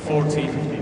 40-15.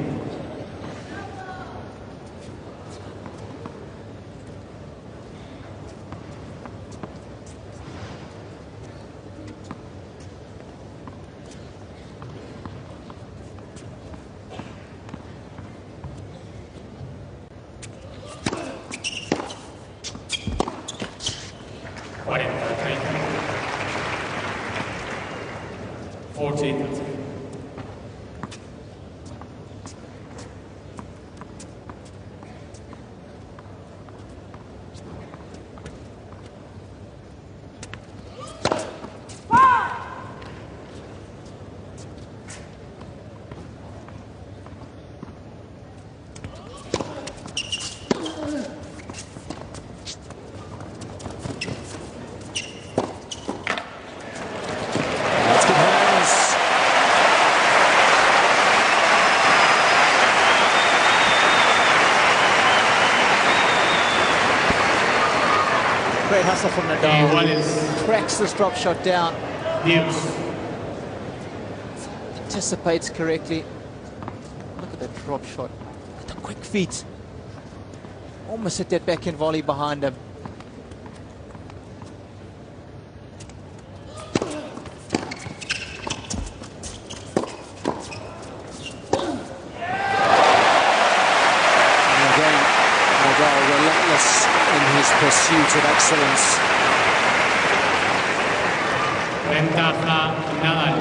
Great hustle from Nadal. Cracks this drop shot down. Anticipates correctly. Look at that drop shot. With the quick feet. Almost hit that backhand volley behind him. Pursuit of excellence. Ventaja Nadal.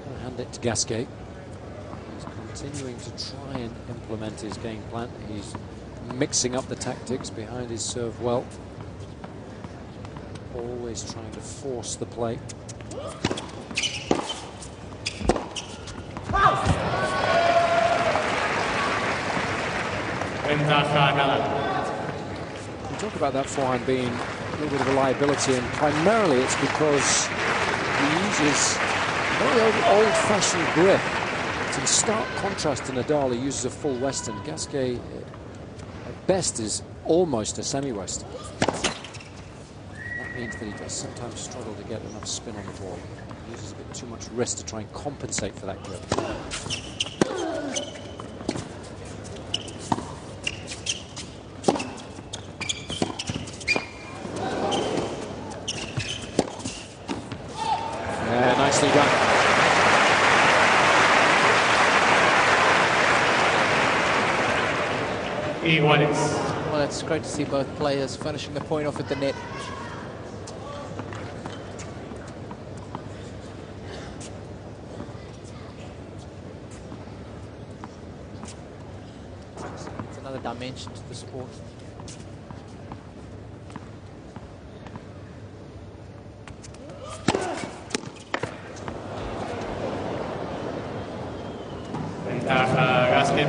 I'll hand it to Gasquet. He's continuing to try and implement his game plan. He's mixing up the tactics behind his serve well. Always trying to force the play. Ventaja Nadal. We talk about that forehand being a little bit of a liability, and primarily it's because he uses very old-fashioned grip. It's in stark contrast to Nadal, he uses a full Western. Gasquet, at best, is almost a semi-Western. That means that he does sometimes struggle to get enough spin on the ball. He uses a bit too much wrist to try and compensate for that grip. Nicely done. Well, it's great to see both players finishing the point off at the net. It's another dimension to the sport. Gasquet.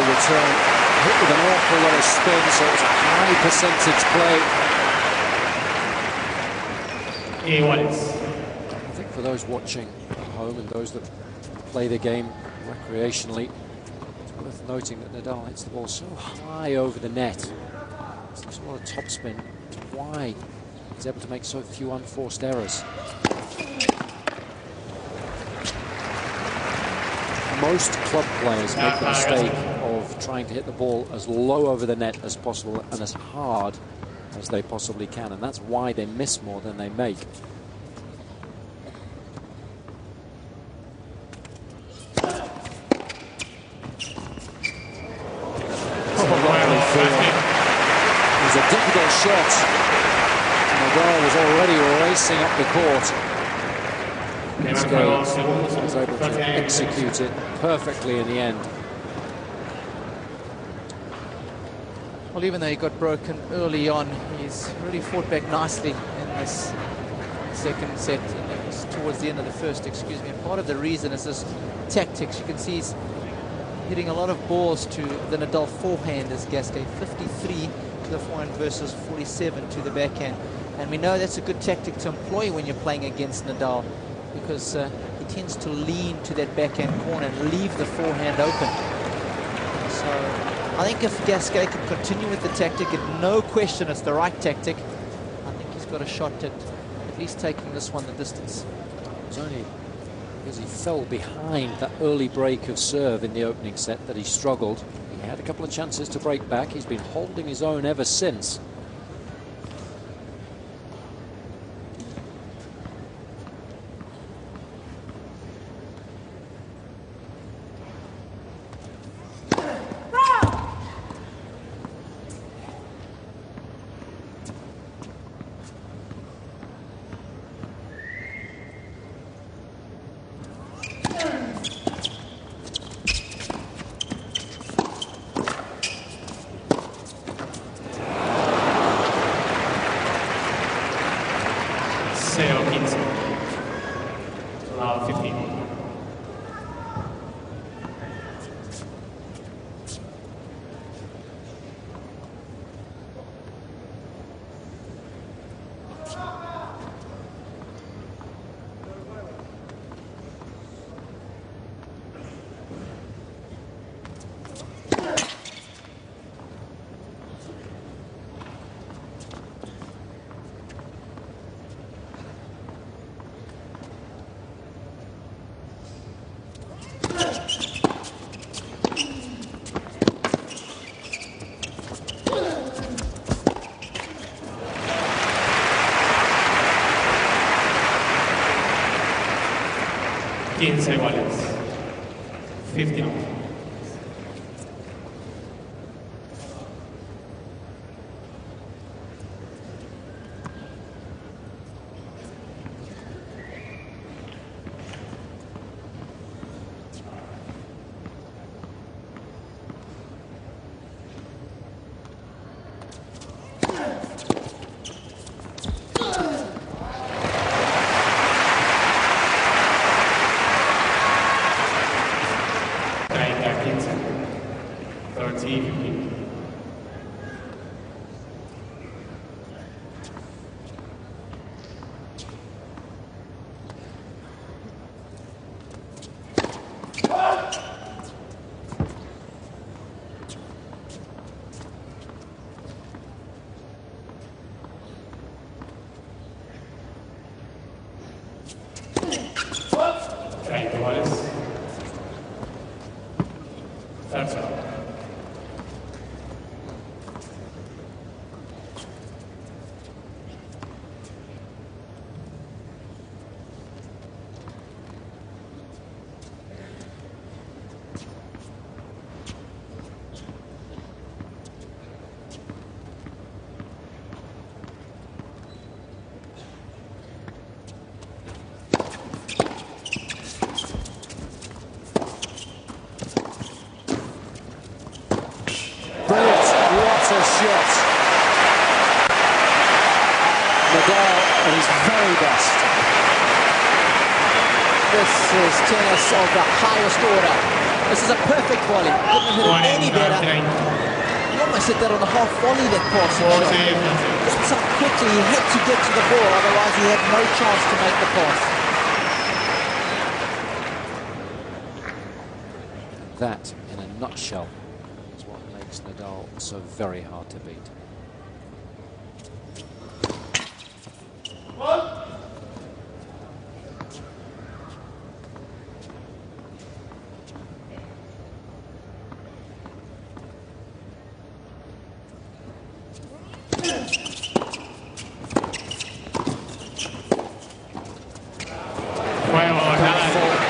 Return hit with an awful lot of spin, so it's a high percentage play. I think for those watching at home and those that play the game recreationally, it's worth noting that Nadal hits the ball so high over the net. There's a lot of topspin. Why he's able to make so few unforced errors. Most club players make the mistake of trying to hit the ball as low over the net as possible and as hard as they possibly can, and that's why they miss more than they make. shot. Nadal was already racing up the court. Gasquet was able to execute it perfectly in the end. Well, even though he got broken early on, he's really fought back nicely in this second set, towards the end of the first, excuse me. And part of the reason is this tactics. You can see he's hitting a lot of balls to the Nadal forehand as Gasquet, 53 to the forehand versus 47 to the backhand. And we know that's a good tactic to employ when you're playing against Nadal, because he tends to lean to that backhand corner and leave the forehand open. So I think if Gasquet can continue with the tactic, no question it's the right tactic, I think he's got a shot at least taking this one the distance. It was only because he fell behind that early break of serve in the opening set that he struggled. He had a couple of chances to break back. He's been holding his own ever since. Iguales. 50. Shot. Nadal at his very best. This is tennis of the highest order. This is a perfect volley. Couldn't hit it any better. He almost hit that on the half volley, that pass. Just so quickly he had to get to the ball, otherwise he had no chance to make the pass. That, in a nutshell, is what makes Nadal so very hard to beat.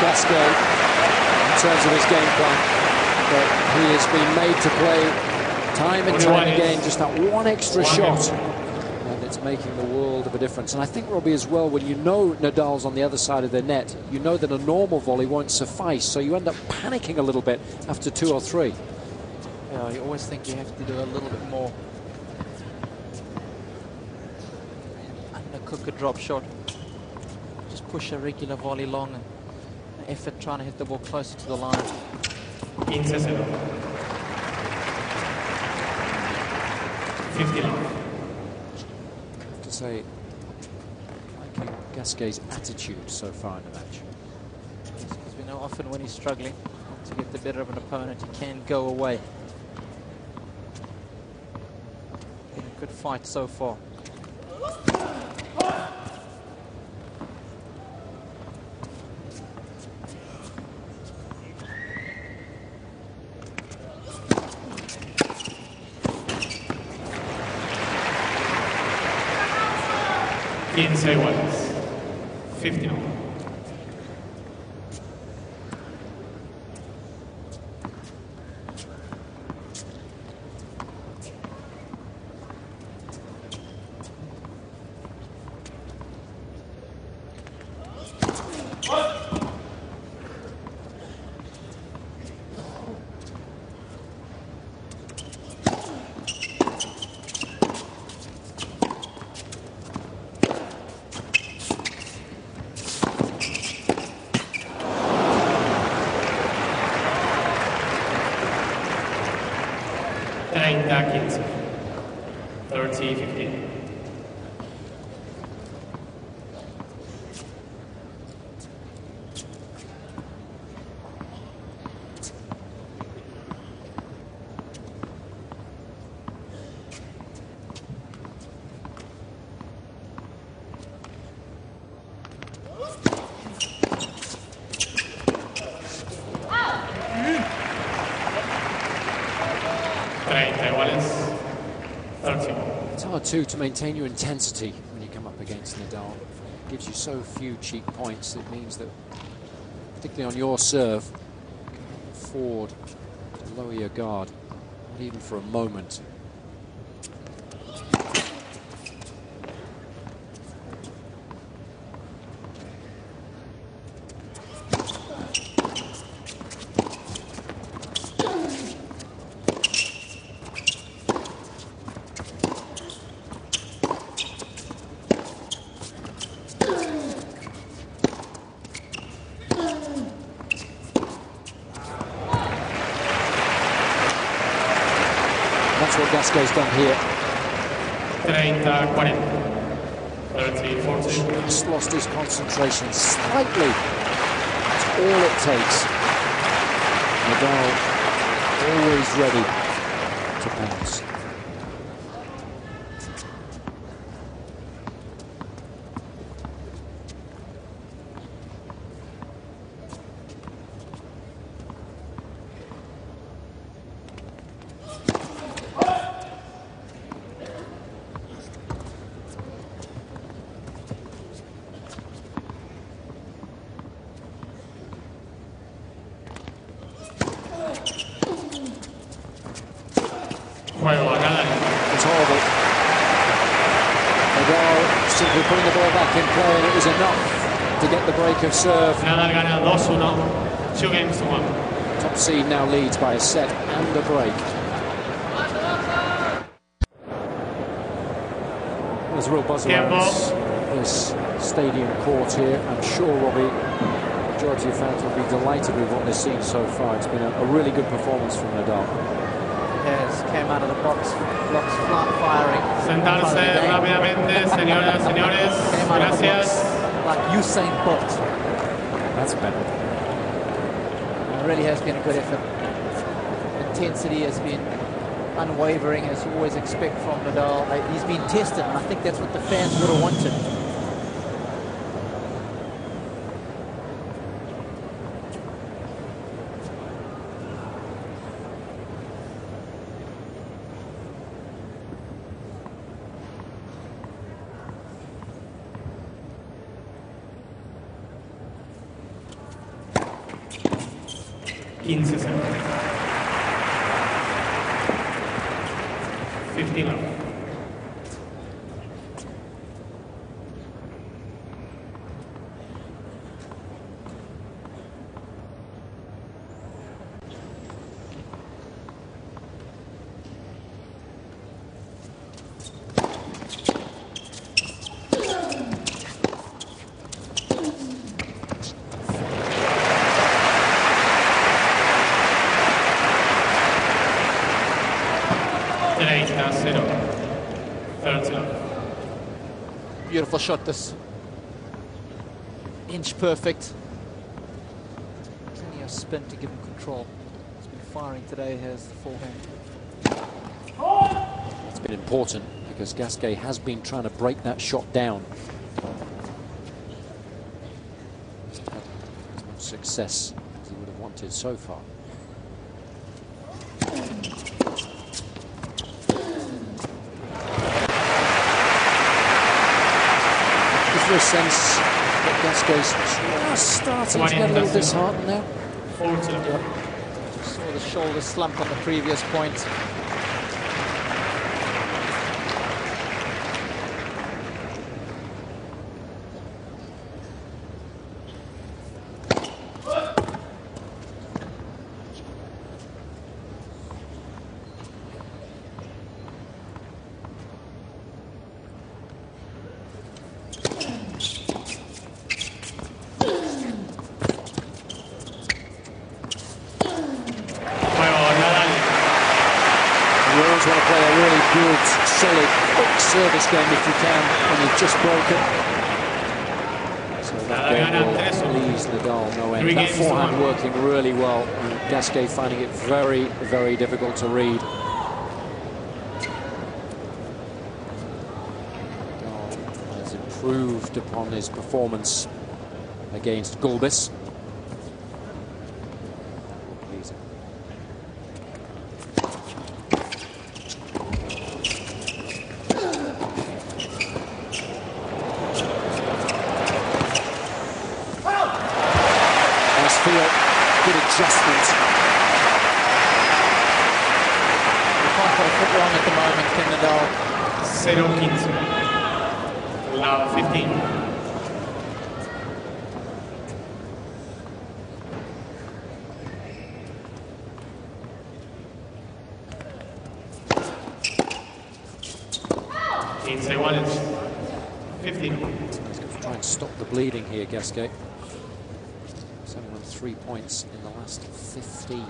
Gasquet in terms of his game plan, but he has been made to play Time and time again, just that one extra shot, and it's making the world of a difference. And I think, Robbie, as well, when you know Nadal's on the other side of the net, you know that a normal volley won't suffice, so you end up panicking a little bit after 2 or 3. Yeah, you always think you have to do a little bit more. Undercook a drop shot. Just push a regular volley long and an effort trying to hit the ball closer to the line. 15 seconds. 50 left. To say, liking Gasquet's attitude so far in the match. Because we know often when he's struggling to get the better of an opponent, he can go away. Been a good fight so far. Iguales. 15. It's hard too to maintain your intensity when you come up against Nadal. It gives you so few cheap points. It means that, particularly on your serve, you can't afford to lower your guard, not even for a moment. That's what Gasquet's done here. 30-40. 30-40. Just lost his concentration slightly. That's all it takes. Nadal always ready to pounce. It's horrible. Nadal simply putting the ball back in play, and it was enough to get the break of serve. Nadal gana 2-1. 2 games to 1. Top seed now leads by a set and a break. There's a real buzz around this stadium court here. I'm sure, Robbie, the majority of fans will be delighted with what they've seen so far. It's been a really good performance from Nadal. Yes, came out of the blocks firing. Sentarse rápidamente, señoras, señores. Gracias. Like Usain Bolt. That's better. It really has been a good effort. Intensity has been unwavering, as you always expect from Nadal. He's been tested, and I think that's what the fans would have wanted. 15 love. Beautiful shot, this. Inch perfect. Plenty of spin to give him control. He's been firing today, has the forehand. It's been important because Gasquet has been trying to break that shot down. He's had as much success as he would have wanted so far. A sense that Gasquet's just starting to get a little disheartened now. Yep. Saw the shoulder slump on the previous point. Solid, quick service game if you can, and you've just broken. So that game will leaves Nadal no end. That forehand working really well, and Gasquet finding it very, very difficult to read. Nadal has improved upon his performance against Gulbis. Good adjustment. You can't put a foot wrong at the moment, can Nadal. 0-15. Love 15. It's a 1-inch. 15. He's going to try and stop the bleeding here, Gasquet. 3 points in the last 15.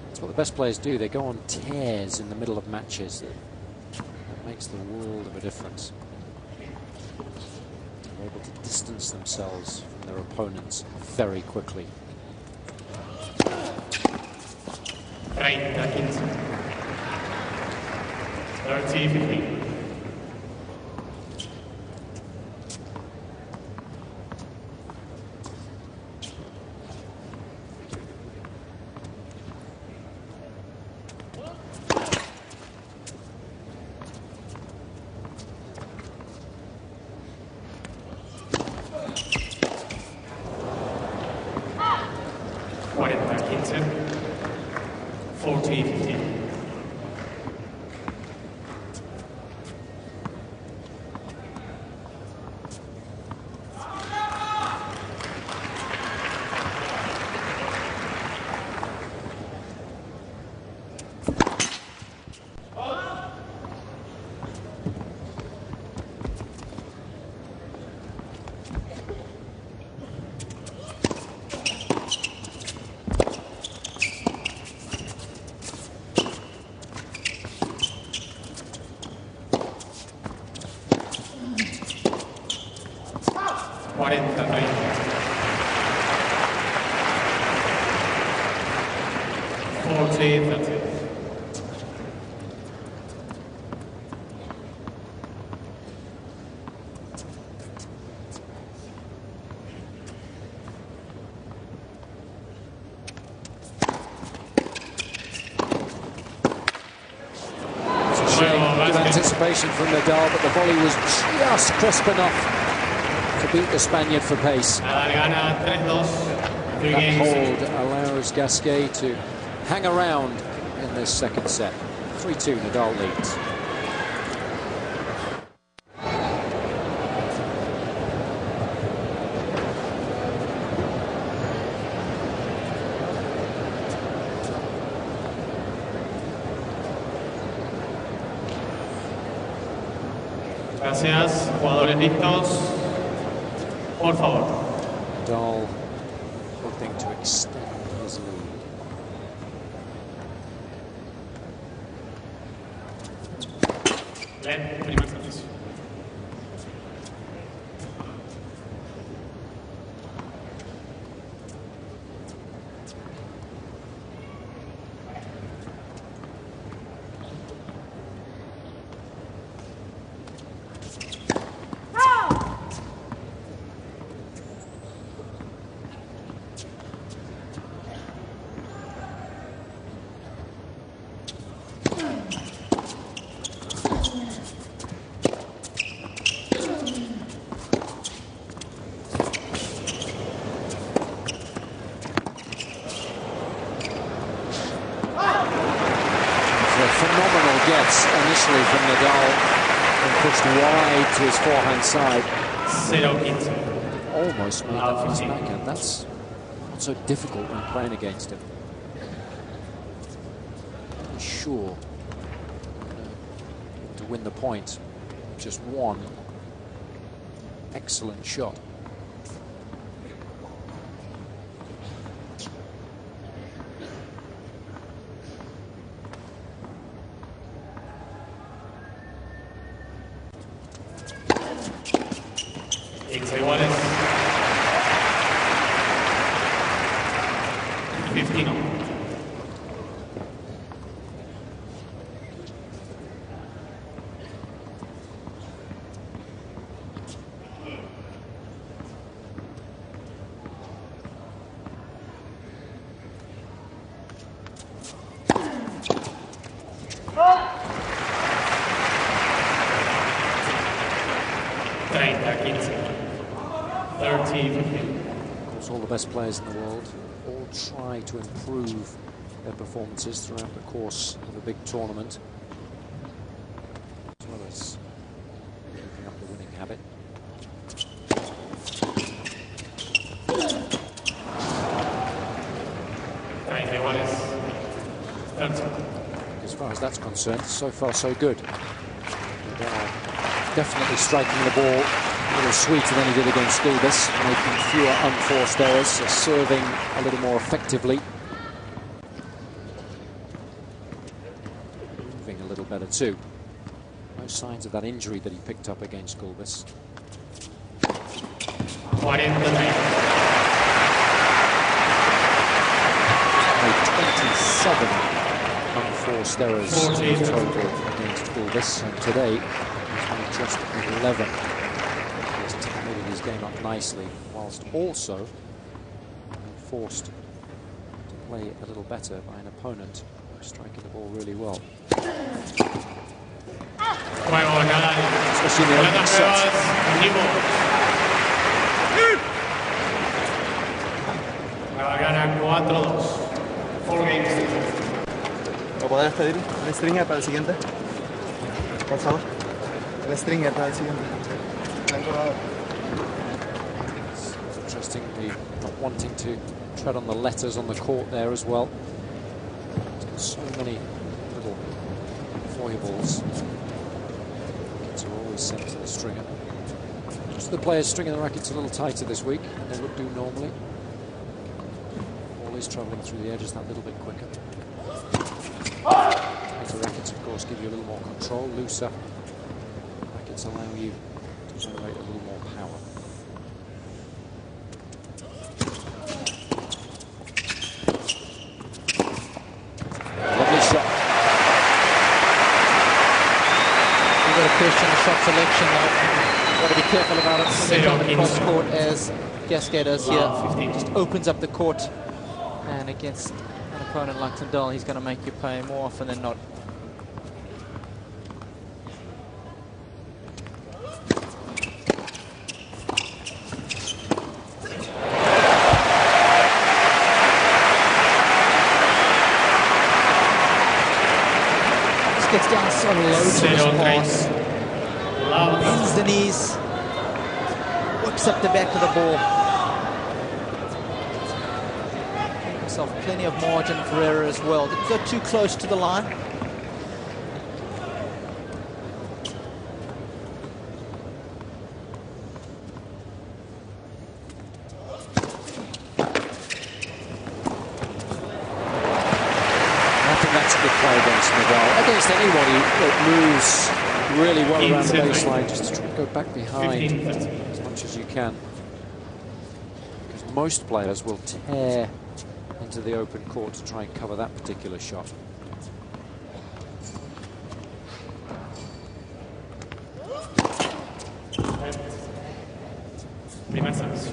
That's what the best players do. They go on tears in the middle of matches. That makes the world of a difference. They're able to distance themselves from their opponents very quickly. 30-15. Gasquet2, 40-15. Anticipation from Nadal, but the volley was just crisp enough to beat the Spaniard for pace. That hold allows Gasquet to hang around in this second set. 3-2, Nadal leads. Gracias, jugadores listos. Por favor. Nadal hoping to extend his lead. Len, primer servicio. Phenomenal gets initially from Nadal and pushed wide to his forehand side. 0-15. Almost made that for his backhand. That's not so difficult when playing against him. He's sure to win the point. Just one excellent shot. Iguales. 15. Of course, all the best players in the world all try to improve their performances throughout the course of a big tournament, as well as keeping up the winning habit. As far as that's concerned, so far so good. Definitely striking the ball a little sweeter than he did against Gulbis, making fewer unforced errors, serving a little more effectively. Moving a little better too. No signs of that injury that he picked up against Gulbis. 27. Made 27 unforced errors in total against Gulbis, and today he's made just 11. His game up nicely, whilst also being forced to play a little better by an opponent who's striking the ball really well. Especially in the opening set. Gana 4-2. 4 games. ¿Me podrías pedir el stringer para el siguiente? Por favor. El stringer para el siguiente. Interestingly, not wanting to tread on the letters on the court there as well. So many little foibles. Rackets are always sent to the stringer. Just the players stringing the rackets a little tighter this week than they would do normally. Always travelling through the edges that little bit quicker. Tighter rackets, of course, give you a little more control. Looser rackets allow you to generate a little more power. Question the shot selection now. Got to be careful about it. On the cross court as Gasquet does here. Just opens up the court, and against an opponent like Nadal, he's going to make you pay more often than not. gets down so low to this 0-3. pass. Bends the knees. Whips up the back of the ball. Gave himself plenty of margin for error as well. Didn't go too close to the line. That's a good play against Nadal. Against anybody that moves really well around the baseline, just to try and go back behind as much as you can. Because most players will tear into the open court to try and cover that particular shot. Primer service.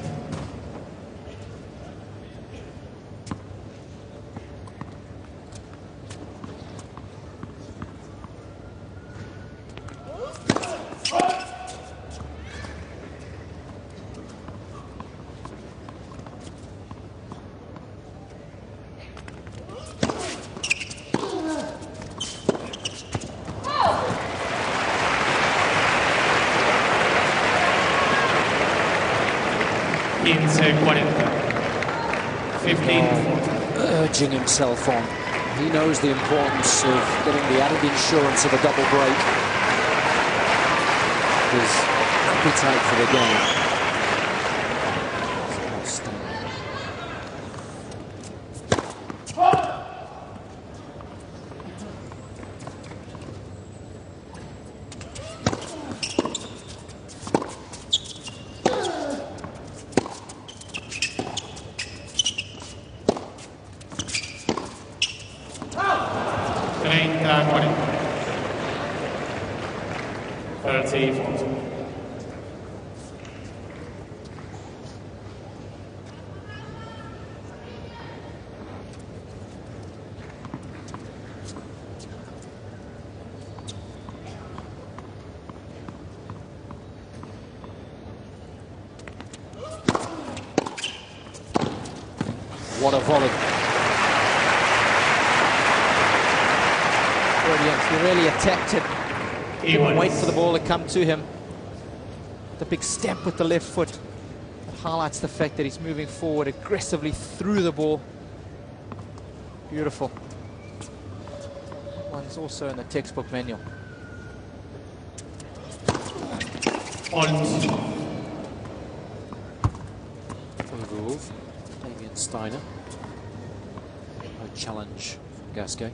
Urging himself on. He knows the importance of getting the added insurance of a double break. His appetite for the game. What a volley. Brilliant. He really attacked it. He didn't wait for the ball to come to him. The big stamp with the left foot. It highlights the fact that he's moving forward aggressively through the ball. Beautiful. One's also in the textbook manual. Overruled. Damien Steiner. No challenge from Gasquet.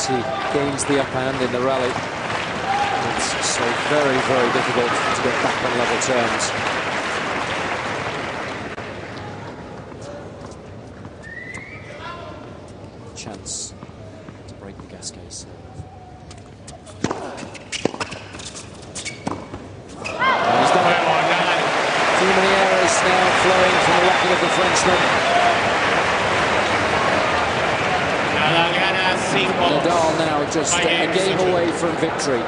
He gains the upper hand in the rally. It's so very, very difficult to get back on level terms. Chance to break the Gasquet serve. He's done it. Too many errors now flowing from the left of the Frenchman. Nadal now just a game away from victory.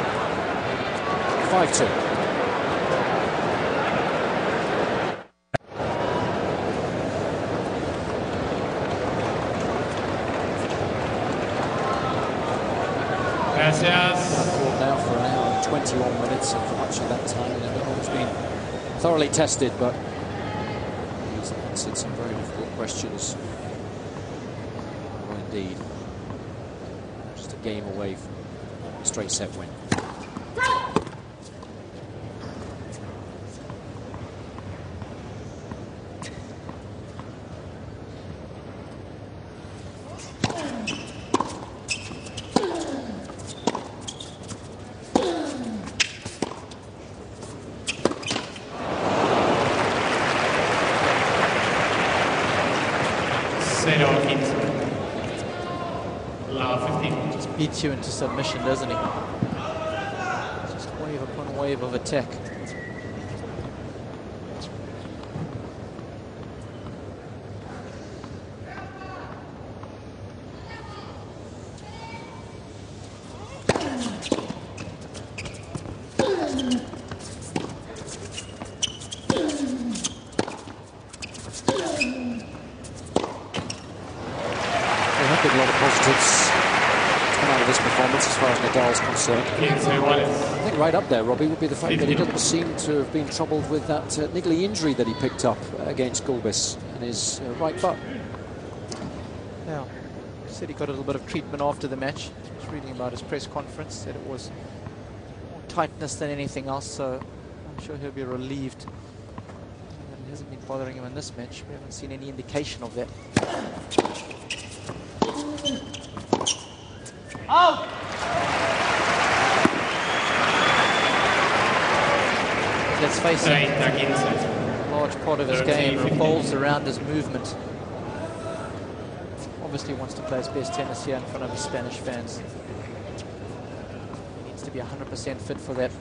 5-2. Gracias. Now for an hour and 21 minutes, and for much of that time, Nadal's been thoroughly tested, but he's answered some very difficult questions. Oh, indeed. Game away from a straight set win. Beats you into submission, doesn't he? wave of attack. A lot of positives come out of this performance as far as Nadal's concerned. I think right up there, Robbie, would be the fact that he doesn't seem to have been troubled with that niggly injury that he picked up against Gulbis in his right butt. Yeah, he said he got a little bit of treatment after the match. I was reading about his press conference, said it was more tightness than anything else, so I'm sure he'll be relieved. It hasn't been bothering him in this match. We haven't seen any indication of that. Out! Let's face it, a large part of his game revolves around his movement. Obviously wants to play his best tennis here in front of his Spanish fans. He needs to be 100% fit for that.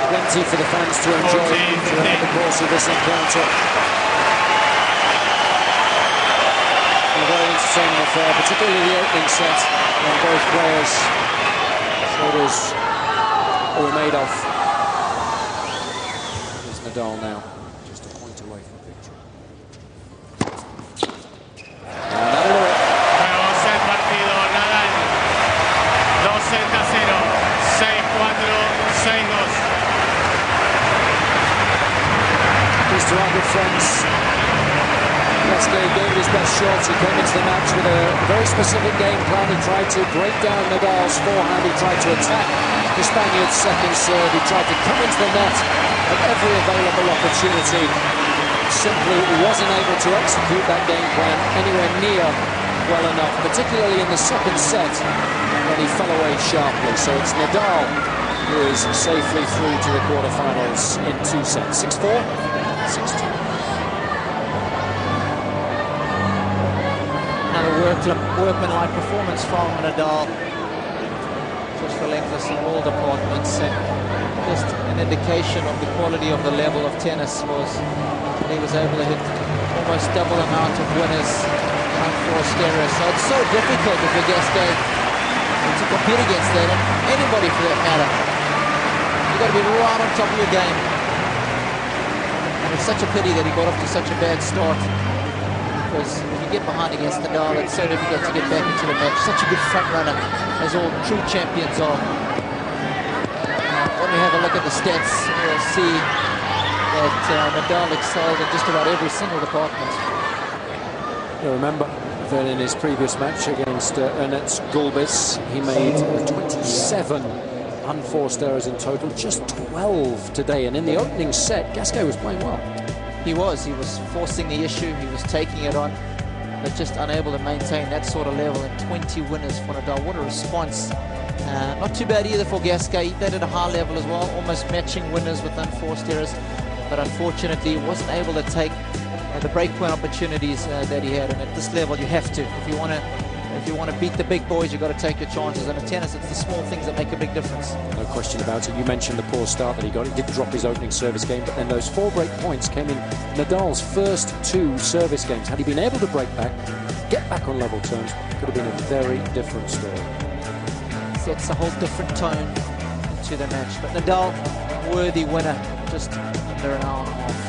Plenty for the fans to enjoy throughout the course of this encounter. A very entertaining affair, particularly the opening set, when both players showed us what we're made of. Here's Nadal now, just a point away from victory. And that'll do it. Nuevo set partido, Nadal 2-0, 6-4, 6-2. To our good friends, Gasquet gave it his best shot. He came into the match with a very specific game plan. He tried to break down Nadal's forehand. He tried to attack the Spaniard's second serve. He tried to come into the net at every available opportunity. Simply wasn't able to execute that game plan anywhere near well enough, particularly in the second set when he fell away sharply. So it's Nadal who is safely through to the quarterfinals in 2 sets. 6-4. 6-2. Another workmanlike performance from Nadal. Just relentless in all departments, and just an indication of the quality of the level of tennis was that he was able to hit almost double amount of winners on 4 stereo. So it's so difficult if you're Gasquet to compete against that, and anybody for that matter. You've got to be right on top of your game. And it's such a pity that he got off to such a bad start, because if you get behind against Nadal, it's so difficult to get back into the match. Such a good front runner, as all true champions are. When we have a look at the stats, we'll see that Nadal excelled in just about every single department. You remember that in his previous match against Ernest Gulbis, he made 27 unforced errors in total, just 12 today. And in the opening set, Gasquet was playing well. He was forcing the issue, he was taking it on, but just unable to maintain that sort of level. And 20 winners for Nadal. What a response. Not too bad either for Gasquet. He played at a high level as well, almost matching winners with unforced errors, but unfortunately he wasn't able to take the breakpoint opportunities that he had. And at this level you have to. If you want to beat the big boys, you've got to take your chances. And in tennis, it's the small things that make a big difference. No question about it. You mentioned the poor start that he got. He did drop his opening service game, but then those 4 break points came in Nadal's first 2 service games. Had he been able to break back, get back on level terms, could have been a very different story. Sets a whole different tone to the match. But Nadal, worthy winner, just under an hour and a half.